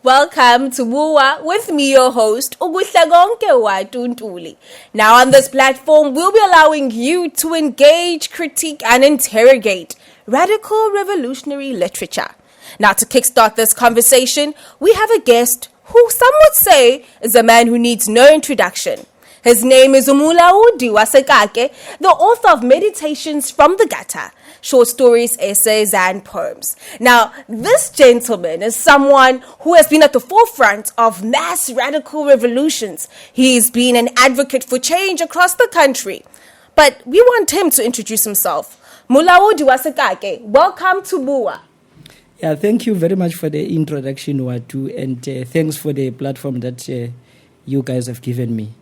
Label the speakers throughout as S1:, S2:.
S1: Welcome to Bua with me, your host, Kuhlekonke Ntuli. Now on this platform, we'll be allowing you to engage, critique, and interrogate radical revolutionary literature. Now to kickstart this conversation, we have a guest who some would say is a man who needs no introduction. His name is Molaodi wa Sekake, the author of Meditations from the Gutter, short stories, essays, and poems. Now, this gentleman is someone who has been at the forefront of mass radical revolutions. He's been an advocate for change across the country. But we want him to introduce himself. Molaodi wa Sekake, welcome to Bua.
S2: Yeah, thank you very much for the introduction, Watu, and thanks for the platform that you guys have given me.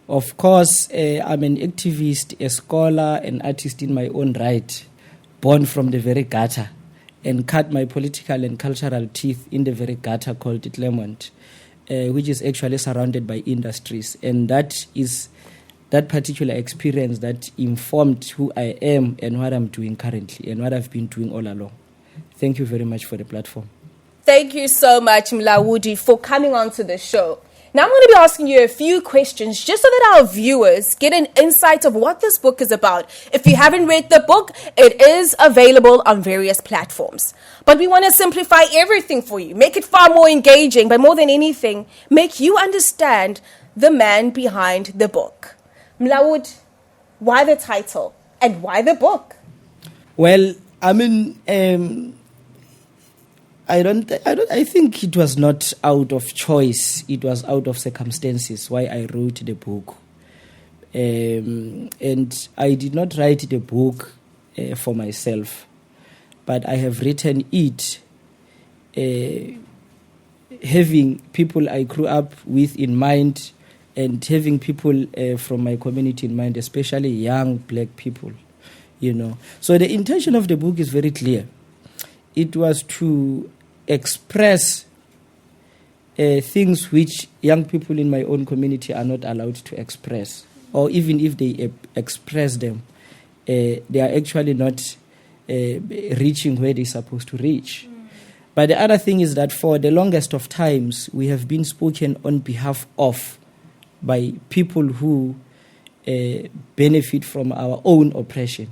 S2: Of course, I'm an activist, a scholar, an artist in my own right, born from the very gutter, and cut my political and cultural teeth in the very gutter called Claremont, which is actually surrounded by industries. And that is that particular experience that informed who I am and what I'm doing currently and what I've been doing all along. Thank you very much for the platform.
S1: Thank you so much, Molaodi, for coming on to the show. Now I'm going to be asking you a few questions just so that our viewers get an insight of what this book is about. If you haven't read the book, it is available on various platforms. But we want to simplify everything for you, make it far more engaging, but more than anything, make you understand the man behind the book. Molaodi, why the title and why the book?
S2: Well, I think it was not out of choice. It was out of circumstances why I wrote the book. And I did not write the book for myself, but I have written it having people I grew up with in mind and having people from my community in mind, especially young black people, So the intention of the book is very clear. It was to express things which young people in my own community are not allowed to express. Or even if they express them, they are actually not reaching where they're supposed to reach. But the other thing is that for the longest of times, we have been spoken on behalf of by people who benefit from our own oppression,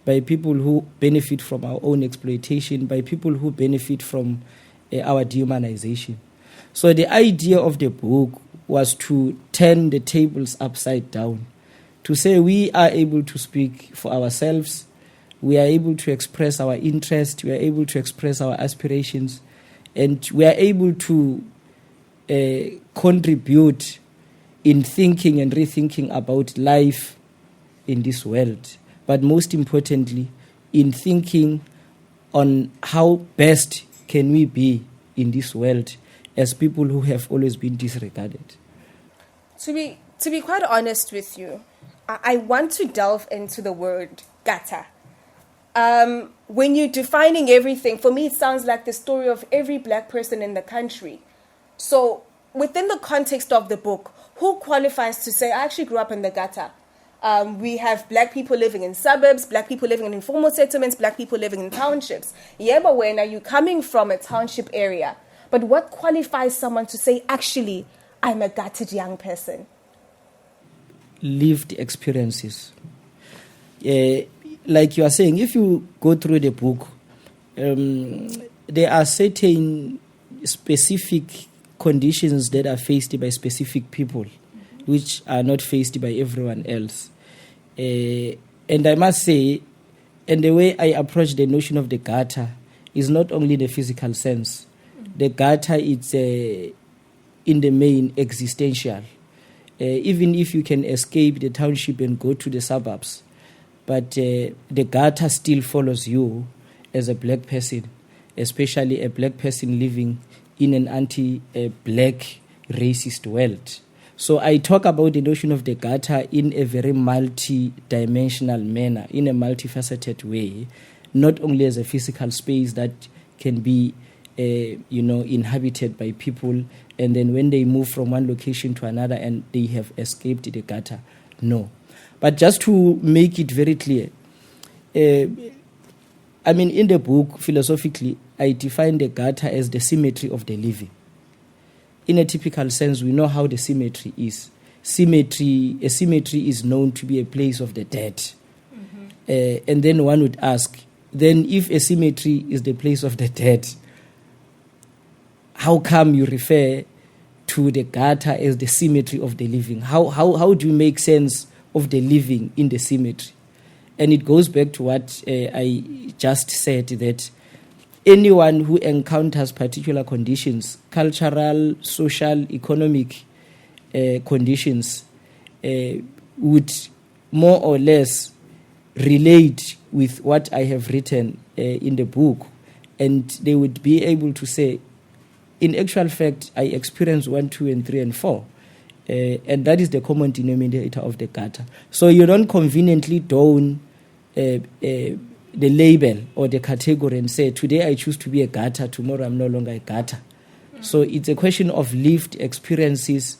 S2: by people who benefit from our own exploitation, by people who benefit from our dehumanization. So the idea of the book was to turn the tables upside down, to say we are able to speak for ourselves, we are able to express our interest, we are able to express our aspirations, and we are able to contribute in thinking and rethinking about life in this world. But most importantly, in thinking on how best can we be in this world as people who have always been disregarded.
S1: To be quite honest with you, I want to delve into the word gutter. When you're defining everything, for me it sounds like the story of every black person in the country. So within the context of the book, who qualifies to say, I actually grew up in the gutter? We have black people living in suburbs, black people living in informal settlements, black people living in townships. Yeah, but when are you coming from a township area? But what qualifies someone to say, actually, I'm a gutted young person?
S2: Lived experiences. Like you are saying, if you go through the book, there are certain specific conditions that are faced by specific people, which are not faced by everyone else. And I must say, and the way I approach the notion of the gutter is not only the physical sense. The gutter is, in the main, existential. Even if you can escape the township and go to the suburbs, but the gutter still follows you as a black person, especially a black person living in an anti-black racist world. So I talk about the notion of the gutter in a very multi-dimensional manner, in a multifaceted way, not only as a physical space that can be, inhabited by people, and then when they move from one location to another and they have escaped the gutter. No. But just to make it very clear, in the book, philosophically, I define the gutter as the symmetry of the living. in a typical sense, we know how the cemetery is. A cemetery is known to be a place of the dead. And then one would ask, then if a cemetery is the place of the dead, how come you refer to the gutter as the cemetery of the living? How do you make sense of the living in the cemetery? And it goes back to what I just said, that anyone who encounters particular conditions, cultural, social, economic conditions, would more or less relate with what I have written in the book, and they would be able to say, in actual fact, I experienced 1, 2, and 3, and 4. And that is the common denominator of the gutter. So you don't conveniently don the label or the category and say, today I choose to be a gutter, tomorrow I'm no longer a gutter. So it's a question of lived experiences,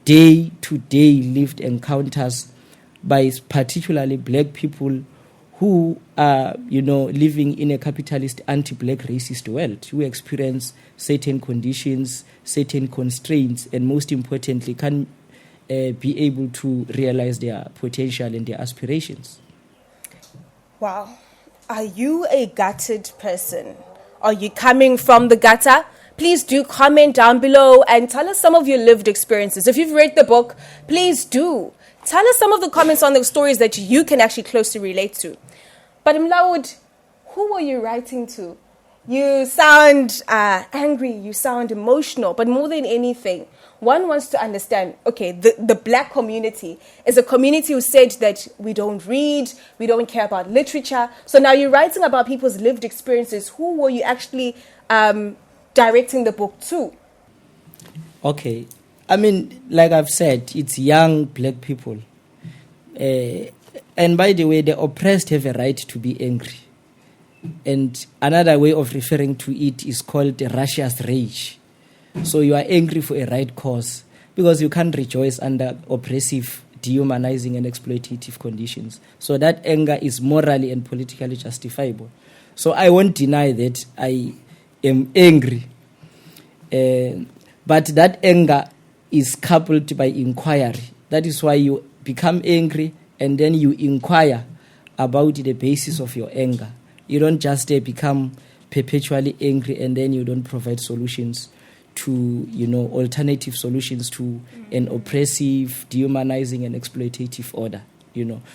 S2: day-to-day lived encounters by particularly black people who are, living in a capitalist anti-black racist world, who experience certain conditions, certain constraints, and most importantly, can be able to realize their potential and their aspirations.
S1: Wow. Are you a gutted person? Are you coming from the gutter? Please do comment down below and tell us some of your lived experiences. If you've read the book, please do. Tell us some of the comments on the stories that you can actually closely relate to. But Molaodi, who were you writing to? You sound angry, you sound emotional, but more than anything, one wants to understand, okay, the black community is a community who said that we don't read, we don't care about literature. So now you're writing about people's lived experiences. Who were you actually directing the book to?
S2: Okay. I mean, like I've said, it's young black people. And by the way, the oppressed have a right to be angry. And another way of referring to it is called the Russia's rage. So you are angry for a right cause because you can't rejoice under oppressive, dehumanizing, and exploitative conditions. So that anger is morally and politically justifiable. So I won't deny that I am angry. But that anger is coupled by inquiry. That is why you become angry and then you inquire about the basis of your anger. You don't just become perpetually angry and then you don't provide solutions to, alternative solutions to an oppressive, dehumanizing, and exploitative order.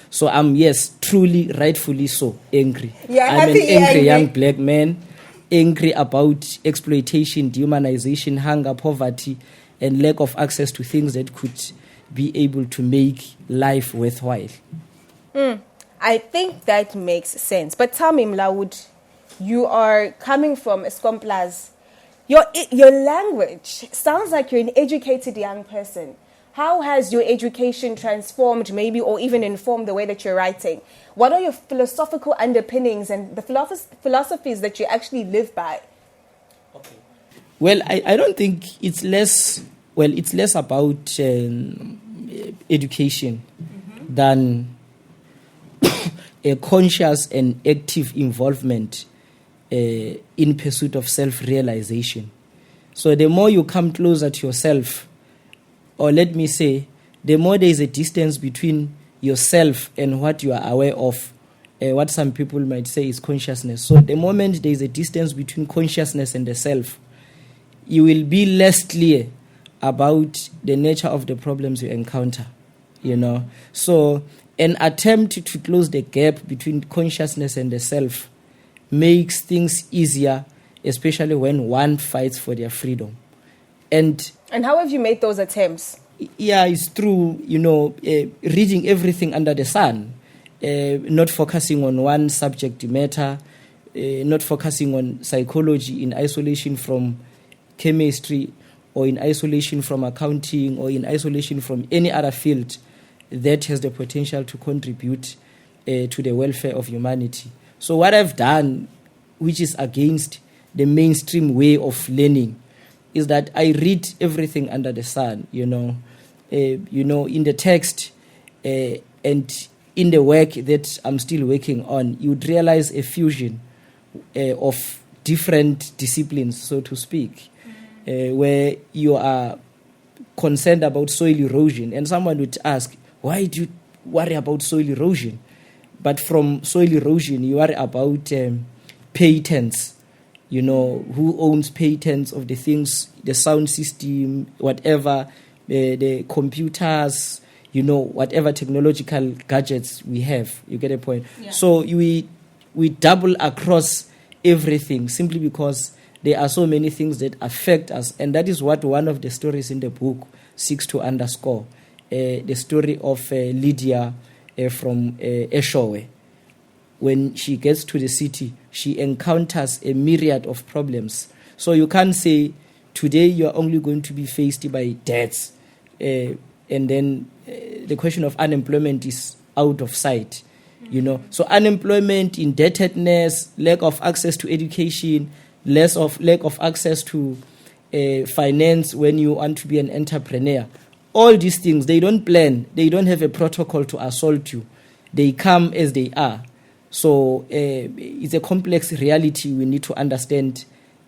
S2: So I'm, yes, truly, rightfully so, angry. I'm an angry young black man, angry about exploitation, dehumanization, hunger, poverty, and lack of access to things that could be able to make life worthwhile.
S1: I think that makes sense. But tell me, Molaodi, you are coming from Eskompla's. Your language sounds like you're an educated young person. How has your education transformed maybe or even informed the way that you're writing? What are your philosophical underpinnings and the philosophies that you actually live by?
S2: Okay. Well, I don't think it's less about education than a conscious and active involvement in pursuit of self-realization. So the more you come closer to yourself, or let me say, the more there is a distance between yourself and what you are aware of, what some people might say is consciousness. So the moment there is a distance between consciousness and the self, you will be less clear about the nature of the problems you encounter, So an attempt to close the gap between consciousness and the self makes things easier, especially when one fights for their freedom. And
S1: how have you made those attempts?
S2: Yeah, it's through, reading everything under the sun, not focusing on one subject matter, not focusing on psychology in isolation from chemistry or in isolation from accounting or in isolation from any other field that has the potential to contribute to the welfare of humanity. So what I've done, which is against the mainstream way of learning, is that I read everything under the sun, in the text and in the work that I'm still working on, you'd realize a fusion of different disciplines, so to speak. where you are concerned about soil erosion, and someone would ask, why do you worry about soil erosion? But from soil erosion, you worry about patents, who owns patents of the things, the sound system, whatever, the computers, whatever technological gadgets we have. You get a point? Yeah. So we double across everything simply because there are so many things that affect us. And that is what one of the stories in the book seeks to underscore. The story of Lydia from Eshowe. When she gets to the city, she encounters a myriad of problems. So you can't say, today you are only going to be faced by debts. And then the question of unemployment is out of sight. So unemployment, indebtedness, lack of access to education, lack of access to finance when you want to be an entrepreneur. All these things, they don't plan. They don't have a protocol to assault you. They come as they are. So it's a complex reality we need to understand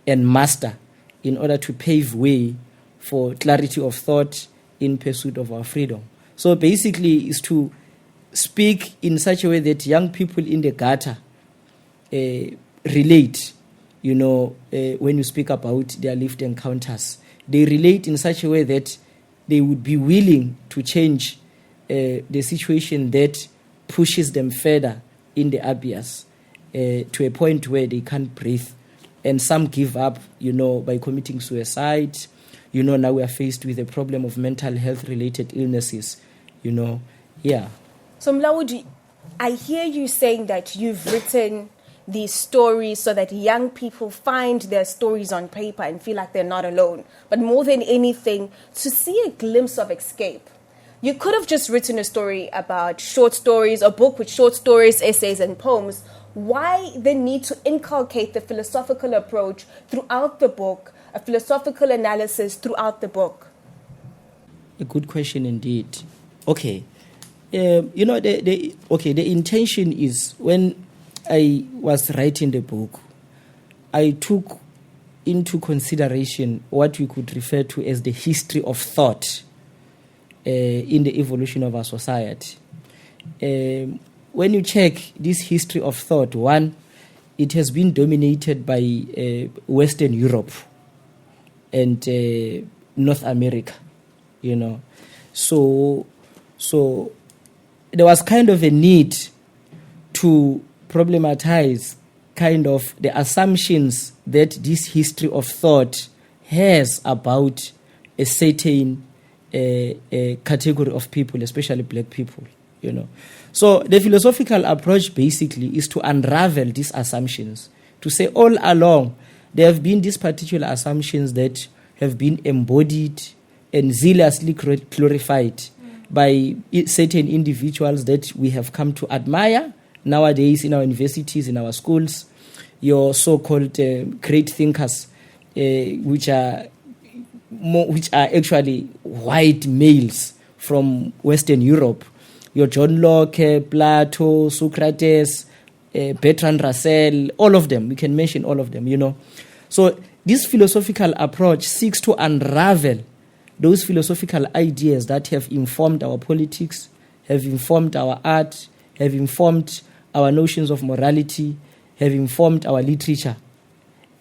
S2: and master in order to pave way for clarity of thought in pursuit of our freedom. So basically is to speak in such a way that young people in the gutter relate, when you speak about their lived encounters. They relate in such a way that they would be willing to change the situation that pushes them further in the abyss to a point where they can't breathe. And some give up, by committing suicide. Now we are faced with a problem of mental health related illnesses, yeah.
S1: So Molaodi, I hear you saying that you've written these stories so that young people find their stories on paper and feel like they're not alone. But more than anything, to see a glimpse of escape. You could have just written a story about short stories, a book with short stories, essays, and poems. Why the need to inculcate the philosophical approach throughout the book, a philosophical analysis throughout the book?
S2: A good question indeed. Okay. The intention is, when I was writing the book, I took into consideration what we could refer to as the history of thought in the evolution of our society. When you check this history of thought, one, it has been dominated by Western Europe and North America, So there was kind of a need to problematize kind of the assumptions that this history of thought has about a certain category of people, especially black people, So the philosophical approach basically is to unravel these assumptions, to say all along there have been these particular assumptions that have been embodied and zealously glorified by certain individuals that we have come to admire nowadays in our universities, in our schools, your so-called great thinkers, which are actually white males from Western Europe. Your John Locke, Plato, Socrates, Bertrand Russell, all of them. We can mention all of them, So this philosophical approach seeks to unravel those philosophical ideas that have informed our politics, have informed our art, have informed our notions of morality, have informed our literature,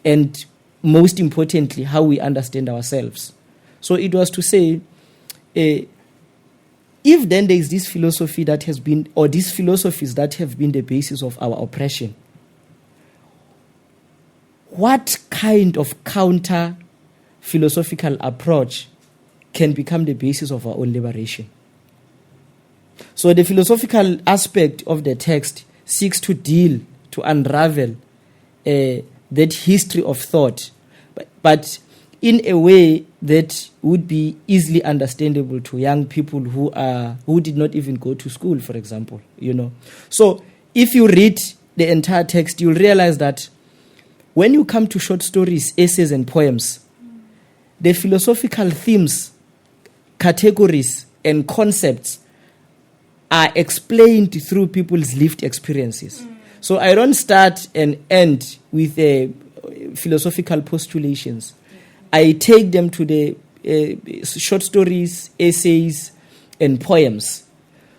S2: and most importantly, how we understand ourselves. So it was to say, if then there is this philosophy that has been, or these philosophies that have been the basis of our oppression, what kind of counter philosophical approach can become the basis of our own liberation? So the philosophical aspect of the text seeks to deal, to unravel that history of thought, but in a way that would be easily understandable to young people who did not even go to school, for example, So if you read the entire text, you'll realize that when you come to short stories, essays, and poems, the philosophical themes, categories, and concepts are explained through people's lived experiences. So I don't start and end with philosophical postulations. I take them to the short stories, essays, and poems.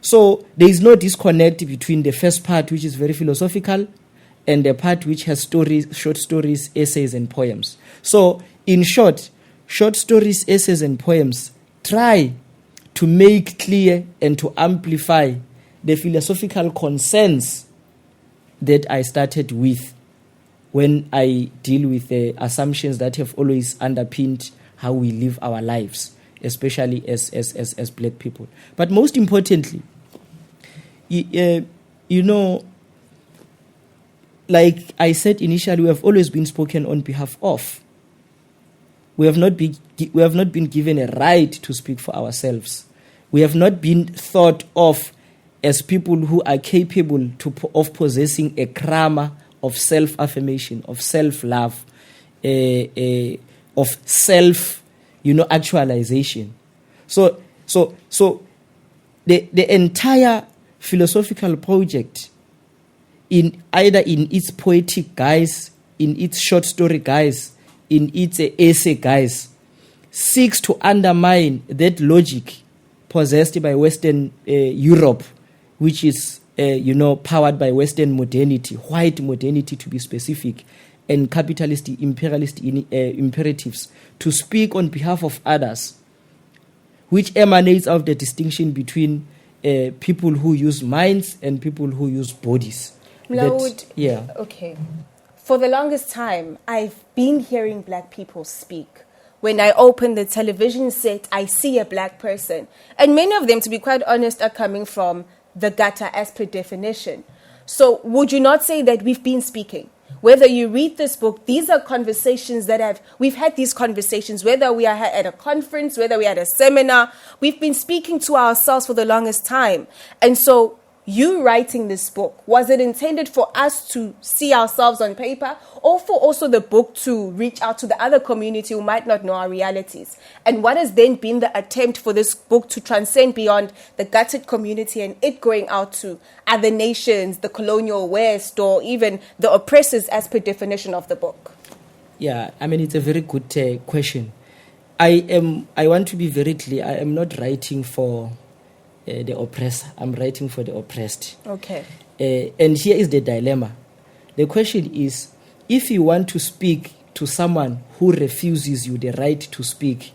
S2: So there is no disconnect between the first part, which is very philosophical, and the part which has stories, short stories, essays, and poems. So in short stories, essays, and poems try to make clear and to amplify the philosophical concerns that I started with when I deal with the assumptions that have always underpinned how we live our lives, especially as black people. But most importantly, you know, like I said initially, we have always been spoken on behalf of. We have not been given a right to speak for ourselves. We have not been thought of as people who are capable of possessing a grammar of self-affirmation, of self-love, of self, actualization. So the entire philosophical project, in its poetic guise, in its short story guise, in its essay guise, seeks to undermine that logic possessed by Western Europe, which is powered by Western modernity, white modernity to be specific, and capitalist, imperialist imperatives to speak on behalf of others, which emanates out of the distinction between people who use minds and people who use bodies.
S1: Molaodi, okay. For the longest time, I've been hearing black people speak. When I open the television set, I see a black person. And many of them, to be quite honest, are coming from the gutter as per definition. So would you not say that we've been speaking? Whether you read this book, these are conversations that we've had these conversations, whether we are at a conference, whether we're at a seminar, we've been speaking to ourselves for the longest time. And so you writing this book, was it intended for us to see ourselves on paper, or for also the book to reach out to the other community who might not know our realities? And what has then been the attempt for this book to transcend beyond the gutted community and it going out to other nations, the colonial West, or even the oppressors as per definition of the book?
S2: Yeah, I mean, it's a very good question. I want to be very clear. I am not writing for the oppressor. I'm writing for the oppressed.
S1: Okay.
S2: And here is the dilemma. The question is, if you want to speak to someone who refuses you the right to speak,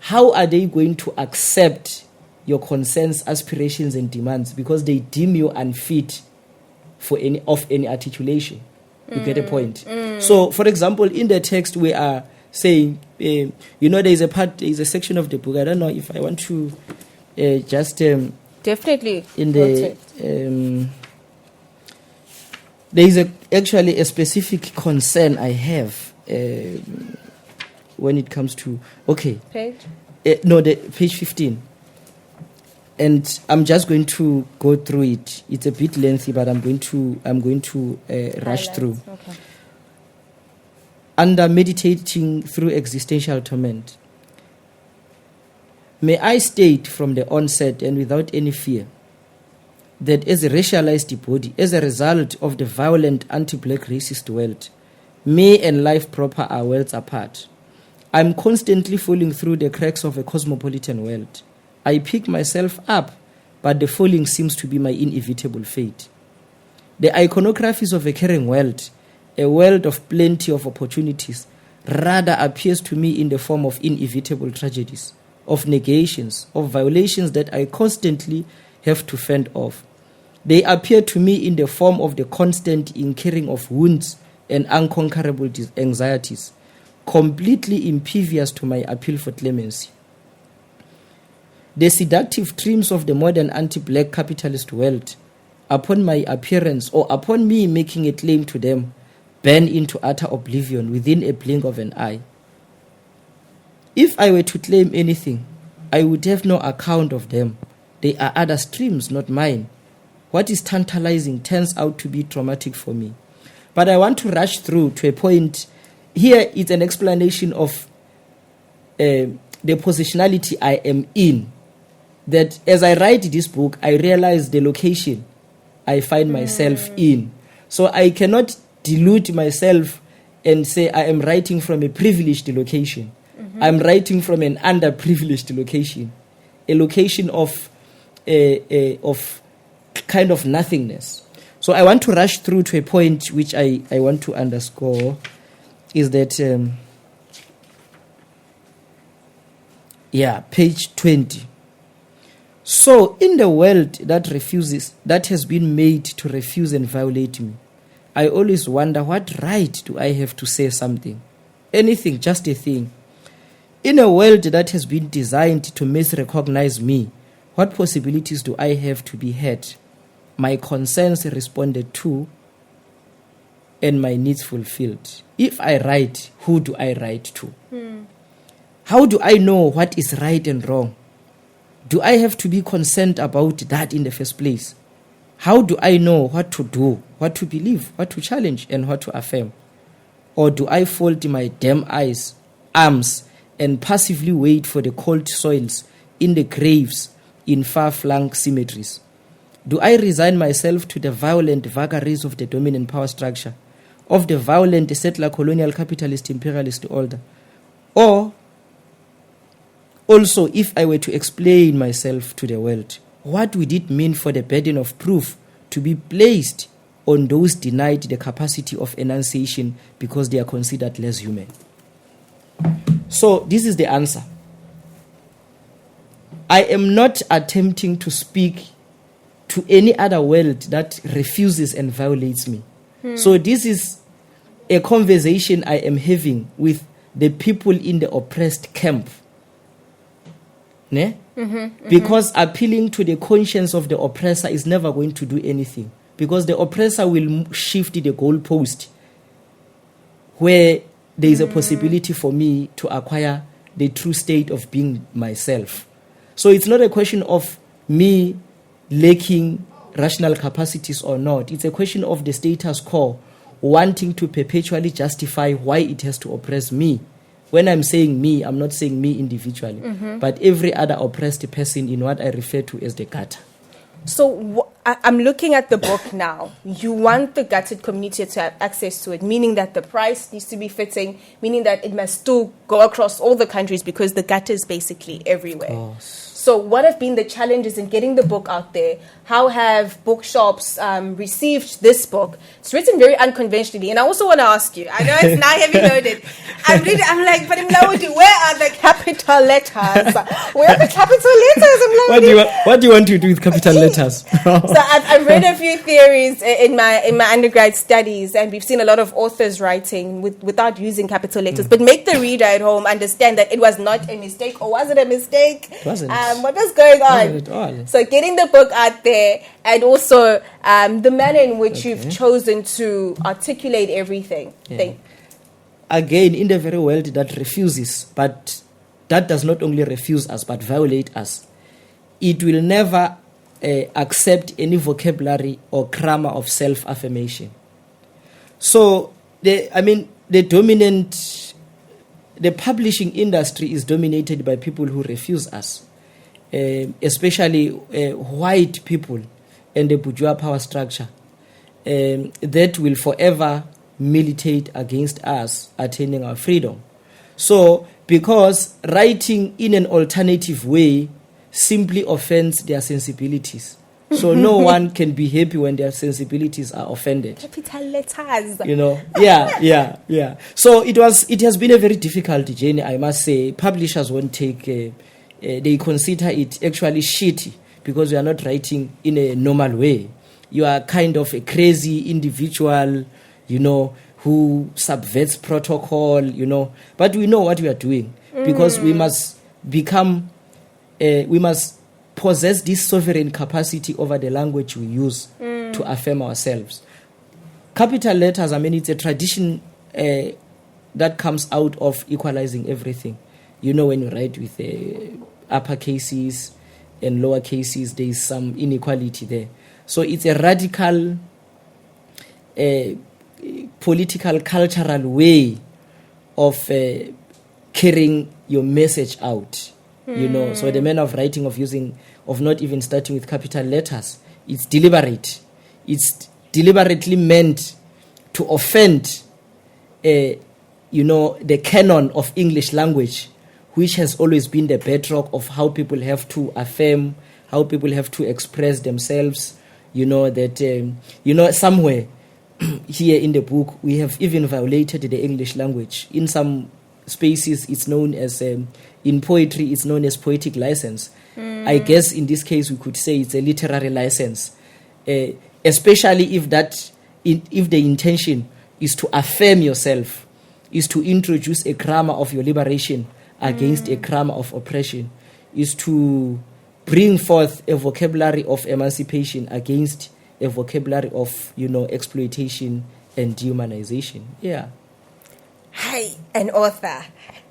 S2: how are they going to accept your concerns, aspirations, and demands because they deem you unfit for any articulation? You get a point? So, for example, in the text we are saying, there's a section of the book. I don't know if I want to
S1: definitely
S2: in the there is actually a specific concern I have when it comes to
S1: page
S2: page 15, and I'm just going to go through it. It's a bit lengthy, but I'm going to rush through.
S1: Okay.
S2: Under meditating through existential torment, may I state from the onset and without any fear that as a racialized body, as a result of the violent anti-black racist world, me and life proper are worlds apart. I'm constantly falling through the cracks of a cosmopolitan world. I pick myself up, but the falling seems to be my inevitable fate. The iconographies of a caring world, a world of plenty of opportunities, rather appears to me in the form of inevitable tragedies, of negations, of violations that I constantly have to fend off. They appear to me in the form of the constant incurring of wounds and unconquerable anxieties, completely impervious to my appeal for clemency. The seductive dreams of the modern anti-black capitalist world, upon my appearance or upon me making a claim to them, burn into utter oblivion within a blink of an eye. If I were to claim anything, I would have no account of them. They are other streams, not mine. What is tantalizing turns out to be traumatic for me. But I want to rush through to a point. Here is an explanation of the positionality I am in. That as I write this book, I realize the location I find myself in. So I cannot delude myself and say I am writing from a privileged location. I'm writing from an underprivileged location, a location of kind of nothingness. So I want to rush through to a point which I want to underscore, is that, page 20. So in the world that has been made to refuse and violate me, I always wonder, what right do I have to say something? Anything, just a thing. In a world that has been designed to misrecognize me, what possibilities do I have to be heard, my concerns responded to, and my needs fulfilled? If I write, who do I write to? How do I know what is right and wrong? Do I have to be concerned about that in the first place? How do I know what to do, what to believe, what to challenge, and what to affirm? Or do I fold my damn arms, and passively wait for the cold soils in the graves in far-flung cemeteries? Do I resign myself to the violent vagaries of the dominant power structure, of the violent settler colonial capitalist imperialist order? Or also, if I were to explain myself to the world, what would it mean for the burden of proof to be placed on those denied the capacity of enunciation because they are considered less human? So this is the answer. I am not attempting to speak to any other world that refuses and violates me. So this is a conversation I am having with the people in the oppressed camp. Because appealing to the conscience of the oppressor is never going to do anything. Because the oppressor will shift the goalpost where there is a possibility for me to acquire the true state of being myself. So it's not a question of me lacking rational capacities or not. It's a question of the status quo wanting to perpetually justify why it has to oppress me. When I'm saying me, I'm not saying me individually, but every other oppressed person in what I refer to as the gutter.
S1: So I'm looking at the book now. You want the gutted community to have access to it, meaning that the price needs to be fitting, meaning that it must still go across all the countries because the gutter is basically everywhere. So what have been the challenges in getting the book out there? How have bookshops received this book? It's written very unconventionally. And I also want to ask you, I know it's now heavy loaded. I'm like, but Molaodi, where are the capital letters? Where are the capital letters?
S2: What do you want to do with capital letters?
S1: So I've read a few theories in my undergrad studies, and we've seen a lot of authors writing without using capital letters. But make the reader at home understand that it was not a mistake, or was it a mistake?
S2: It wasn't.
S1: What was going on?
S2: Not at all.
S1: So getting the book out there, and also the manner in which you've chosen to articulate everything.
S2: Again, in the very world that refuses, but that does not only refuse us, but violate us, it will never accept any vocabulary or grammar of self-affirmation. So, the publishing industry is dominated by people who refuse us, especially white people and the bourgeois power structure that will forever militate against us attaining our freedom. So, because writing in an alternative way simply offends their sensibilities. So no one can be happy when their sensibilities are offended.
S1: Capital letters.
S2: Yeah. So it has been a very difficult journey, I must say. Publishers won't take, they consider it actually shitty because you are not writing in a normal way. You are kind of a crazy individual, who subverts protocol, But we know what we are doing because we must become, we must possess this sovereign capacity over the language we use to affirm ourselves. Capital letters, it's a tradition that comes out of equalizing everything. When you write with upper cases and lower cases, there is some inequality there. So it's a radical political, cultural way of carrying your message out. So the manner of writing, of not even starting with capital letters, it's deliberate. It's deliberately meant to offend the canon of English language, which has always been the bedrock of how people have to affirm, how people have to express themselves. Somewhere here in the book, we have even violated the English language. In some spaces, it's known as, in poetry, it's known as poetic license. I guess in this case, we could say it's a literary license, especially if the intention is to affirm yourself, is to introduce a grammar of your liberation against a grammar of oppression, is to bring forth a vocabulary of emancipation against a vocabulary of, exploitation and dehumanization. Yeah.
S1: Hi, an author.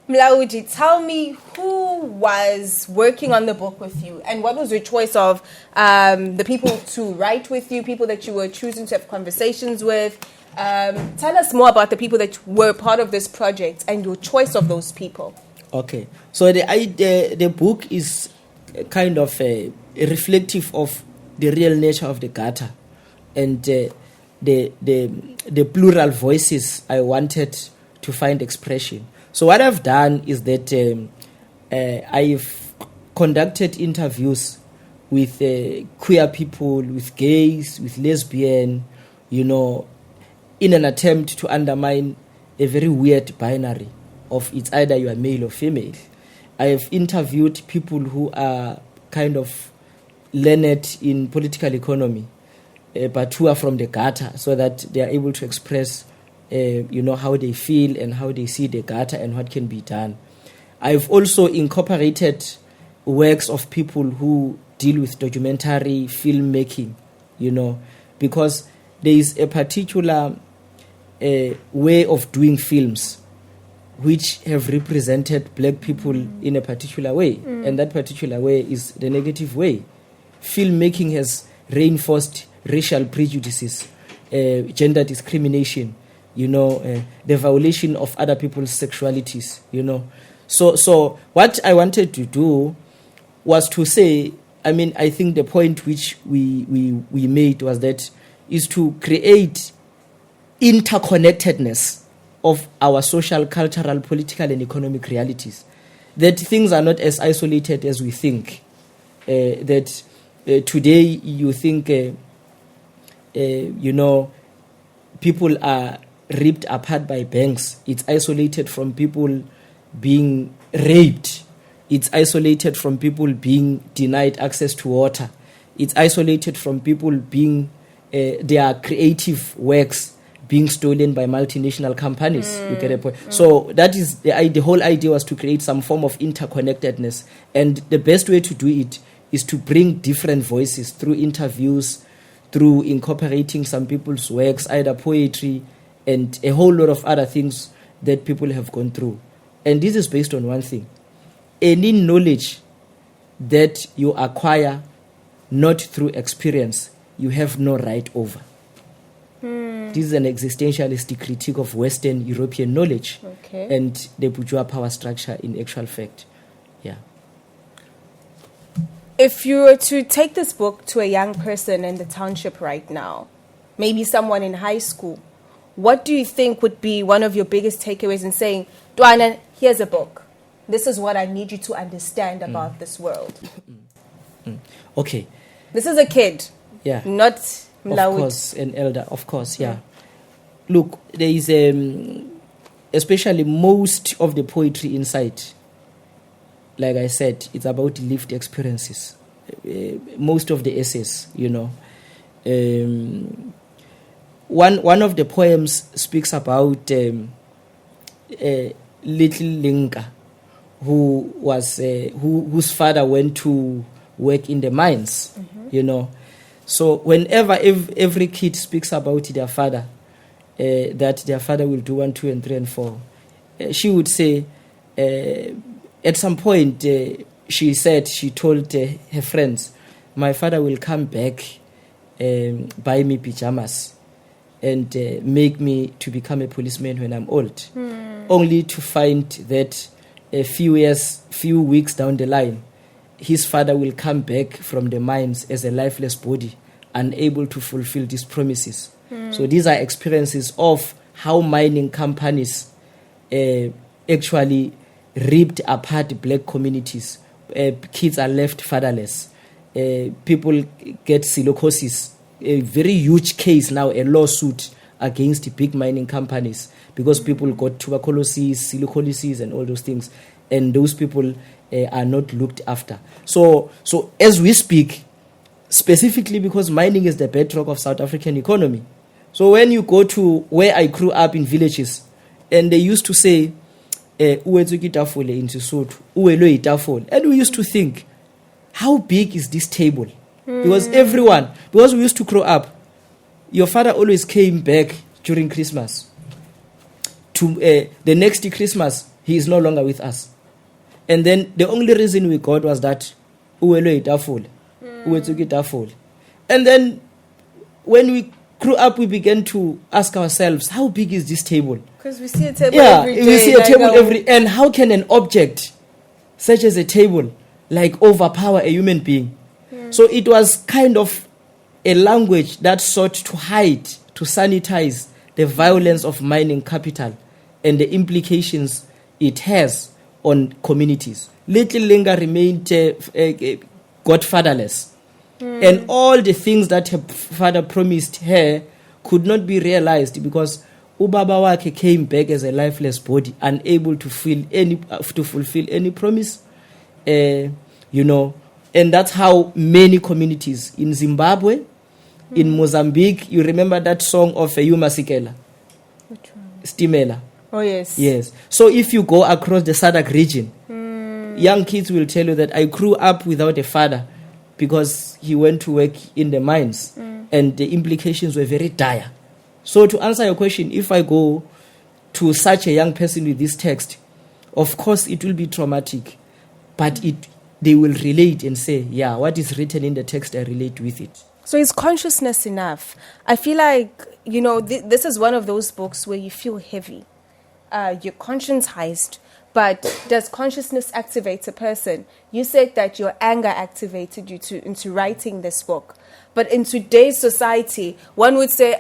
S1: Molaodi, tell me who was working on the book with you and what was your choice of the people to write with you, people that you were choosing to have conversations with. Tell us more about the people that were part of this project and your choice of those people.
S2: Okay. So the book is kind of reflective of the real nature of the Gata and the plural voices I wanted to find expression. So what I've done is that I've conducted interviews with queer people, with gays, with lesbian, in an attempt to undermine a very weird binary of it's either you are male or female. I have interviewed people who are kind of learned in political economy, but who are from the Gata, so that they are able to express how they feel and how they see the Gata and what can be done. I've also incorporated works of people who deal with documentary filmmaking, because there is a particular way of doing films which have represented black people in a particular way. And that particular way is the negative way. Filmmaking has reinforced racial prejudices, gender discrimination, the violation of other people's sexualities, So what I wanted to do was to say, I think the point which we made was that is to create interconnectedness of our social, cultural, political, and economic realities. That things are not as isolated as we think. That today you think, people are ripped apart by banks. It's isolated from people being raped. It's isolated from people being denied access to water. It's isolated from people being their creative works being stolen by multinational companies. You get a point. So that is the whole idea was to create some form of interconnectedness, and the best way to do it is to bring different voices through interviews, through incorporating some people's works, either poetry and a whole lot of other things that people have gone through. And this is based on one thing: any knowledge that you acquire not through experience, you have no right over. This is an existentialistic critique of Western European knowledge and the bourgeois power structure in actual fact. Yeah.
S1: If you were to take this book to a young person in the township right now, maybe someone in high school, what do you think would be one of your biggest takeaways in saying, Dwana, here's a book. This is what I need you to understand about this world.
S2: Okay.
S1: This is a kid.
S2: Yeah.
S1: Not Molaodi.
S2: Of course, an elder. Of course, yeah. Look, there is especially most of the poetry inside. Like I said, it's about lived experiences. Most of the essays, One of the poems speaks about little Linka, whose father went to work in the mines, So whenever every kid speaks about their father, that their father will do 1, 2, and 3, and 4, she would say, at some point, she told her friends, my father will come back, buy me pajamas, and make me to become a policeman when I'm old. Only to find that a few weeks down the line, his father will come back from the mines as a lifeless body, unable to fulfill these promises. So these are experiences of how mining companies actually ripped apart black communities. Kids are left fatherless. People get silicosis. A very huge case now, a lawsuit against big mining companies because people got tuberculosis, silicosis, and all those things, and those people are not looked after. So as we speak, specifically because mining is the bedrock of South African economy. So when you go to where I grew up in villages, and they used to say, "Uwetsuki itafole in Sesotho, uwelo itafole," and we used to think, how big is this table? Because we used to grow up, your father always came back during Christmas. To the next Christmas, he is no longer with us. And then the only reason we got was that uwelo itafole, uwetsuki itafole. And then when we grew up, we began to ask ourselves, how big is this table?
S1: Because we see a table every day.
S2: We see a table and how can an object such as a table like overpower a human being? So it was kind of a language that sought to hide, to sanitize the violence of mining capital and the implications it has on communities. Little Linga remained got fatherless. And all the things that her father promised her could not be realized because Ubaba wake came back as a lifeless body, unable to fulfill any promise. And that's how many communities in Zimbabwe, in Mozambique, you remember that song of Yuma Sikela?
S1: Which one?
S2: Stimela.
S1: Oh, yes.
S2: Yes. So if you go across the SADC region, young kids will tell you that I grew up without a father because he went to work in the mines and the implications were very dire. So to answer your question, if I go to such a young person with this text, of course it will be traumatic, but they will relate and say, yeah, what is written in the text, I relate with it.
S1: So is consciousness enough? I feel like, this is one of those books where you feel heavy. You're conscientized, but does consciousness activate a person? You said that your anger activated you into writing this book. But in today's society, one would say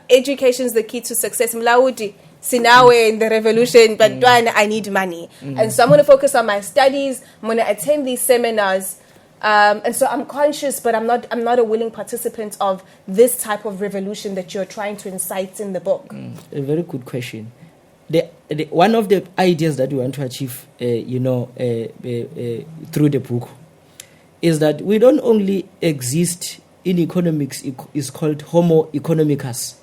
S1: education is the key to success. Molaodi, Sinawe in the revolution, but I need money. And so I'm going to focus on my studies. I'm going to attend these seminars. And so I'm conscious, but I'm not a willing participant of this type of revolution that you're trying to incite in the book.
S2: A very good question. One of the ideas that we want to achieve, through the book, is that we don't only exist in economics. It's called Homo economicus.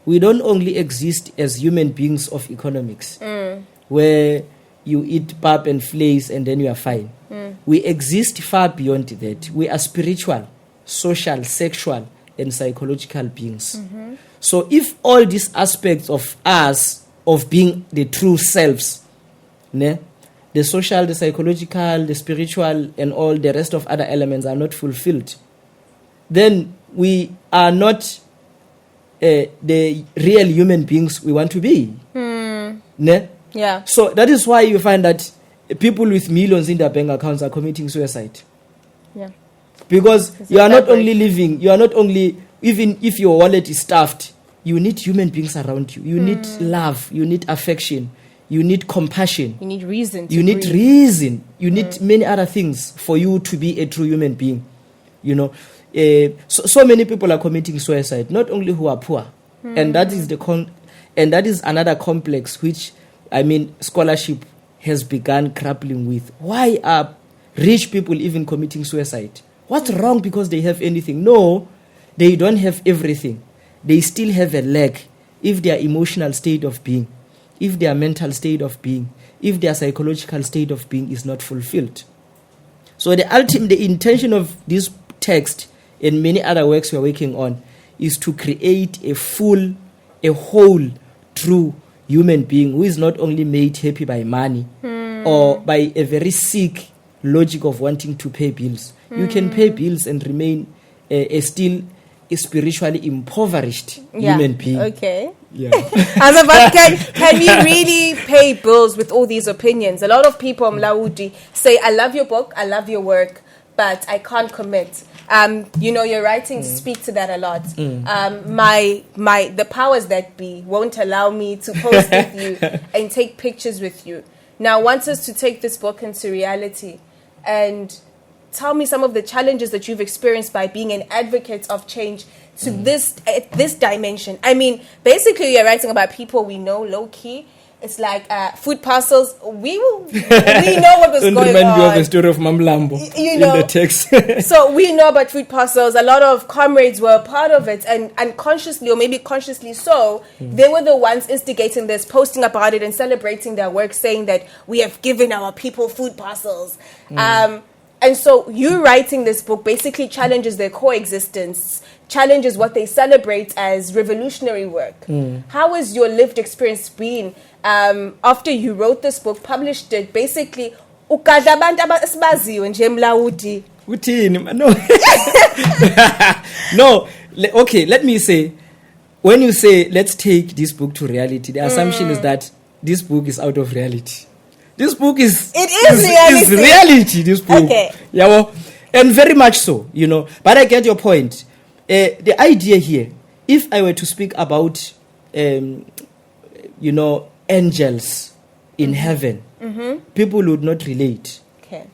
S2: We don't only exist as human beings of economics, where you eat pap and fleas and then you are fine. We exist far beyond that. We are spiritual, social, sexual, and psychological beings. So if all these aspects of us, of being the true selves, the social, the psychological, the spiritual, and all the rest of other elements are not fulfilled, then we are not the real human beings we want to be.
S1: Yeah.
S2: So that is why you find that people with millions in their bank accounts are committing suicide.
S1: Yeah.
S2: Because you are not only living, even if your wallet is stuffed, you need human beings around you. You need love, you need affection, you need compassion.
S1: You need reason.
S2: You need many other things for you to be a true human being. So many people are committing suicide, not only who are poor. And that is another complex which, scholarship has begun grappling with. Why are rich people even committing suicide? What's wrong because they have anything? No, they don't have everything. They still have a lack if their emotional state of being, if their mental state of being, if their psychological state of being is not fulfilled. So the intention of this text and many other works we are working on is to create a whole, true human being who is not only made happy by money or by a very sick logic of wanting to pay bills. You can pay bills and remain still a spiritually impoverished human being.
S1: Okay.
S2: Yeah.
S1: As about can we really pay bills with all these opinions? A lot of people, Molaodi, say, I love your book, I love your work, but I can't commit. Your writings speak to that a lot. The powers that be won't allow me to post with you and take pictures with you. Now, I want us to take this book into reality and tell me some of the challenges that you've experienced by being an advocate of change to this dimension. I mean, basically, you're writing about people we know, low key. It's like food parcels. We know what was going on. Don't remind me
S2: of the story of Mamlambo in the text.
S1: So we know about food parcels. A lot of comrades were a part of it, and unconsciously or maybe consciously so, they were the ones instigating this, posting about it and celebrating their work, saying that we have given our people food parcels. And so you writing this book basically challenges their coexistence, challenges what they celebrate as revolutionary work. How has your lived experience been after you wrote this book, published it, basically, ukadla abantu abasibaziwe nje Molaodi?
S2: Uthini? No. Okay, let me say, when you say, let's take this book to reality, the assumption is that this book is out of reality. This book is reality, this book.
S1: Okay.
S2: Yeah, well, and very much so, But I get your point. The idea here, if I were to speak about, angels in heaven, people would not relate.
S1: Okay.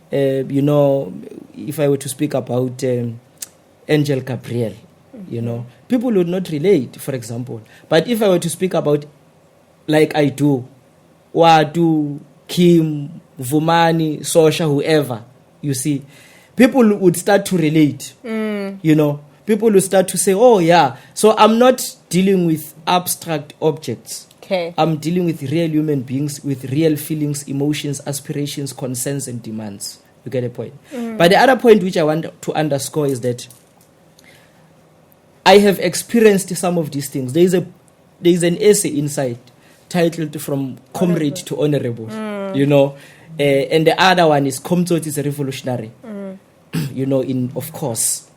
S2: If I were to speak about Angel Gabriel, people would not relate, for example. But if I were to speak about, like I do, Watu, Kim, Vumani, Sosha, whoever, you see, people would start to relate, People will start to say, oh, yeah. So I'm not dealing with abstract objects.
S1: Okay.
S2: I'm dealing with real human beings with real feelings, emotions, aspirations, concerns, and demands. You get a point? But the other point which I want to underscore is that I have experienced some of these things. There is an essay inside titled From Comrade to Honorable, and the other one is Komtsot is a Revolutionary, of course,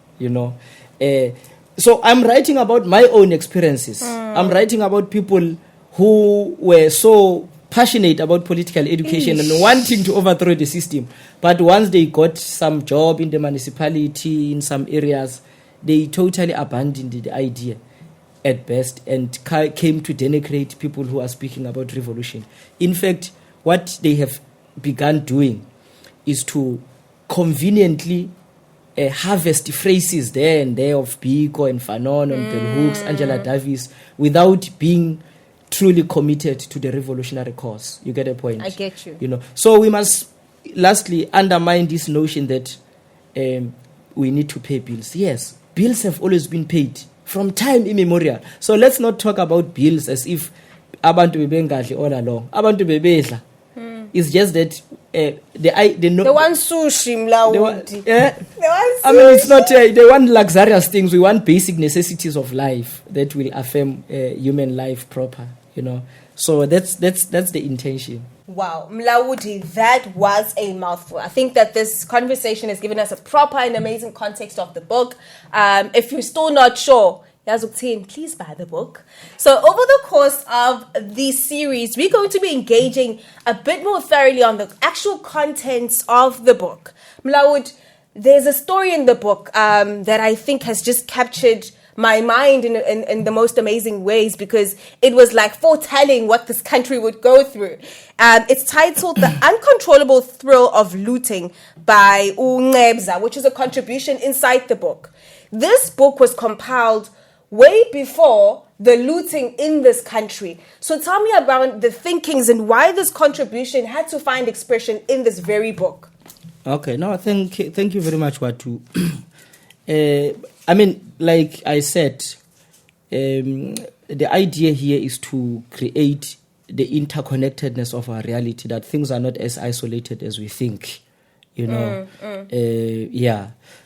S2: So I'm writing about my own experiences. I'm writing about people who were so passionate about political education and wanting to overthrow the system. But once they got some job in the municipality, in some areas, they totally abandoned the idea at best and came to denigrate people who are speaking about revolution. In fact, what they have begun doing is to conveniently harvest phrases there and there of Biko and Fanon and Bell Hooks, Angela Davis, without being truly committed to the revolutionary cause. You get a point?
S1: I get you.
S2: So we must lastly undermine this notion that we need to pay bills. Yes, bills have always been paid from time immemorial. So let's not talk about bills as if abantu bebengadli all along. Abantu bebedla. It's just that
S1: the one sushi Molaodi.
S2: I mean, it's not. They want luxurious things. We want basic necessities of life that will affirm human life proper. So that's the intention.
S1: Wow, Molaodi, that was a mouthful. I think that this conversation has given us a proper and amazing context of the book. If you're still not sure, please buy the book. So over the course of this series, we're going to be engaging a bit more thoroughly on the actual contents of the book. Molaodi, there's a story in the book that I think has just captured my mind in the most amazing ways, because it was like foretelling what this country would go through. It's titled The Uncontrollable Thrill of Looting by uNcebza, which is a contribution inside the book. This book was compiled way before the looting in this country. So tell me about the thinkings and why this contribution had to find expression in this very book.
S2: Okay, no, thank you very much, Watu. I mean, like I said, the idea here is to create the interconnectedness of our reality, that things are not as isolated as we think, yeah.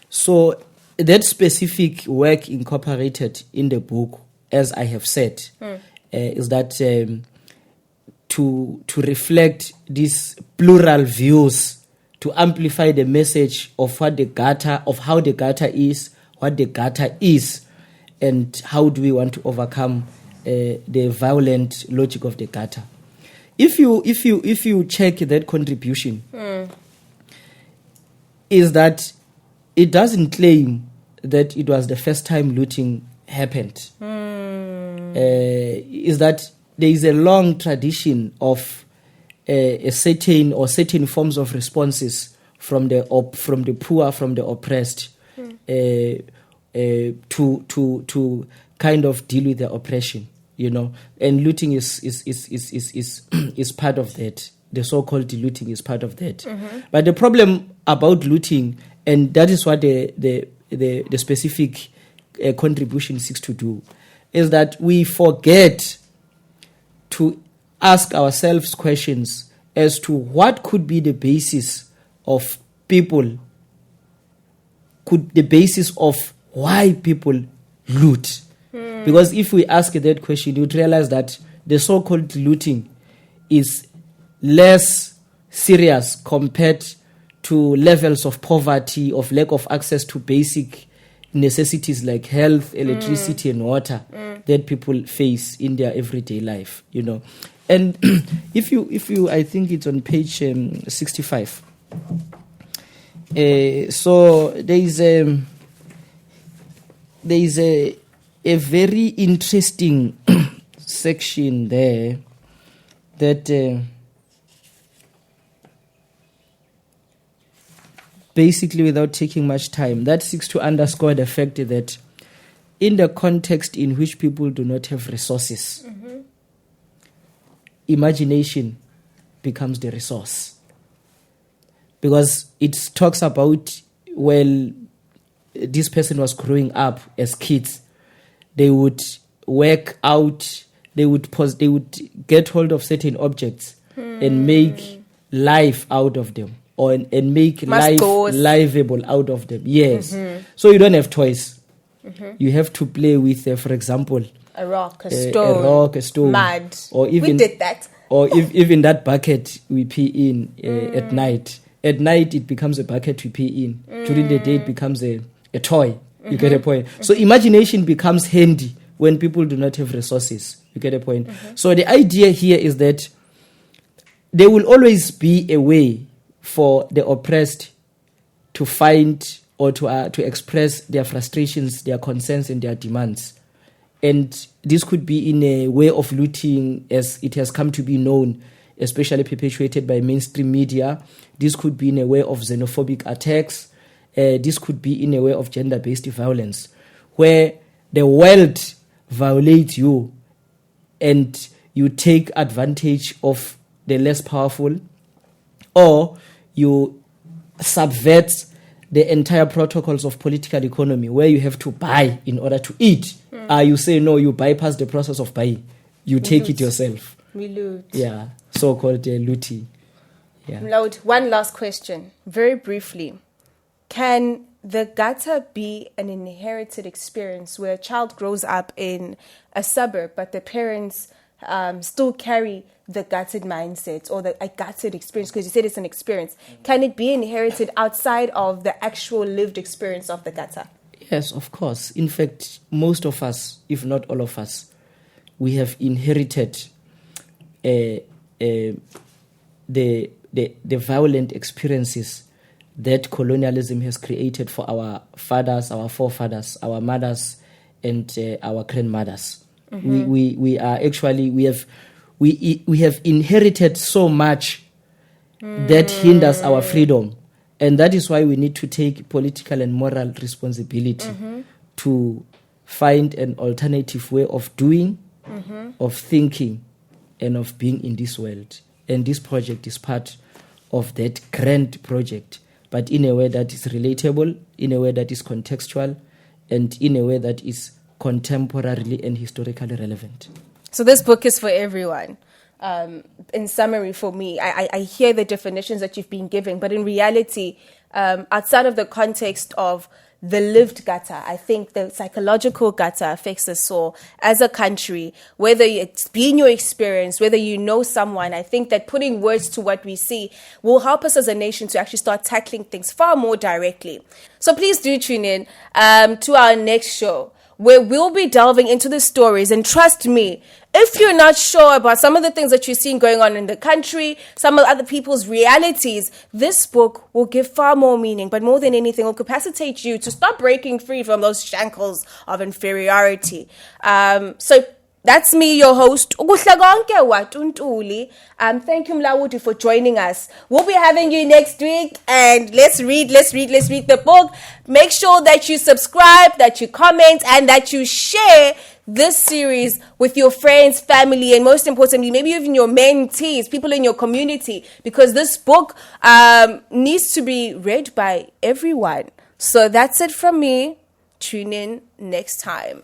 S2: So that specific work incorporated in the book, as I have said, is that to reflect these plural views, to amplify the message of what the Gata, of how the Gata is, what the Gata is, and how do we want to overcome the violent logic of the Gata. If you check that contribution, is that it doesn't claim that it was the first time looting happened is that there is a long tradition of a certain forms of responses from the poor, from the oppressed, to kind of deal with the oppression, and looting is part of that. The so-called looting is part of that. But the problem about looting, and that is what the specific contribution seeks to do, is that we forget to ask ourselves questions as to what could be the basis of why people loot. Because if we ask that question, you'd realize that the so-called looting is less serious compared to levels of poverty, of lack of access to basic necessities like health, electricity, and water that people face in their everyday life, And if you, I think it's on page 65. So there is a very interesting section there that basically, without taking much time, that seeks to underscore the fact that in the context in which people do not have resources, imagination becomes the resource. Because it talks about, this person was growing up as kids, they would work out, they would get hold of certain objects and make life out of them, and make life livable out of them. Yes. So you don't have toys. You have to play with, for example,
S1: a rock, a stone, mud.
S2: Or even,
S1: we did that.
S2: Or even that bucket we pee in at night. At night it becomes a bucket we pee in. During the day it becomes a toy. You get a point? So imagination becomes handy when people do not have resources. You get a point? So the idea here is that there will always be a way for the oppressed to find or to express their frustrations, their concerns, and their demands. And this could be in a way of looting as it has come to be known, especially perpetuated by mainstream media. This could be in a way of xenophobic attacks. This could be in a way of gender-based violence, where the world violates you and you take advantage of the less powerful, or you subvert the entire protocols of political economy, where you have to buy in order to eat. You say no, you bypass the process of buying. You take it yourself.
S1: We loot.
S2: Yeah, so-called looting. Yeah.
S1: Molaodi, one last question, very briefly. Can the gutter be an inherited experience where a child grows up in a suburb, but the parents still carry the gutted mindset or a gutted experience? Because you said it's an experience. Can it be inherited outside of the actual lived experience of the gutter?
S2: Yes, of course. In fact, most of us, if not all of us, we have inherited the violent experiences that colonialism has created for our fathers, our forefathers, our mothers, and our grandmothers. We have inherited so much that hinders our freedom, and that is why we need to take political and moral responsibility to find an alternative way of doing, of thinking, and of being in this world. And this project is part of that grand project, but in a way that is relatable, in a way that is contextual, and in a way that is contemporarily and historically relevant.
S1: So this book is for everyone. In summary, for me, I hear the definitions that you've been giving, but in reality, outside of the context of the lived gutter, I think the psychological gutter affects us all as a country, whether it's been your experience, whether you know someone. I think that putting words to what we see will help us as a nation to actually start tackling things far more directly. So please do tune in to our next show, where we'll be delving into the stories. And trust me, if you're not sure about some of the things that you're seeing going on in the country, some of other people's realities, this book will give far more meaning. But more than anything, will capacitate you to stop breaking free from those shackles of inferiority. So that's me, your host, Kuhlekonke Watu Ntuli. Thank you, Molaodi, for joining us. We'll be having you next week, and let's read the book. Make sure that you subscribe, that you comment, and that you share this series with your friends, family, and most importantly, maybe even your mentees, people in your community, because this book needs to be read by everyone. So that's it from me. Tune in next time.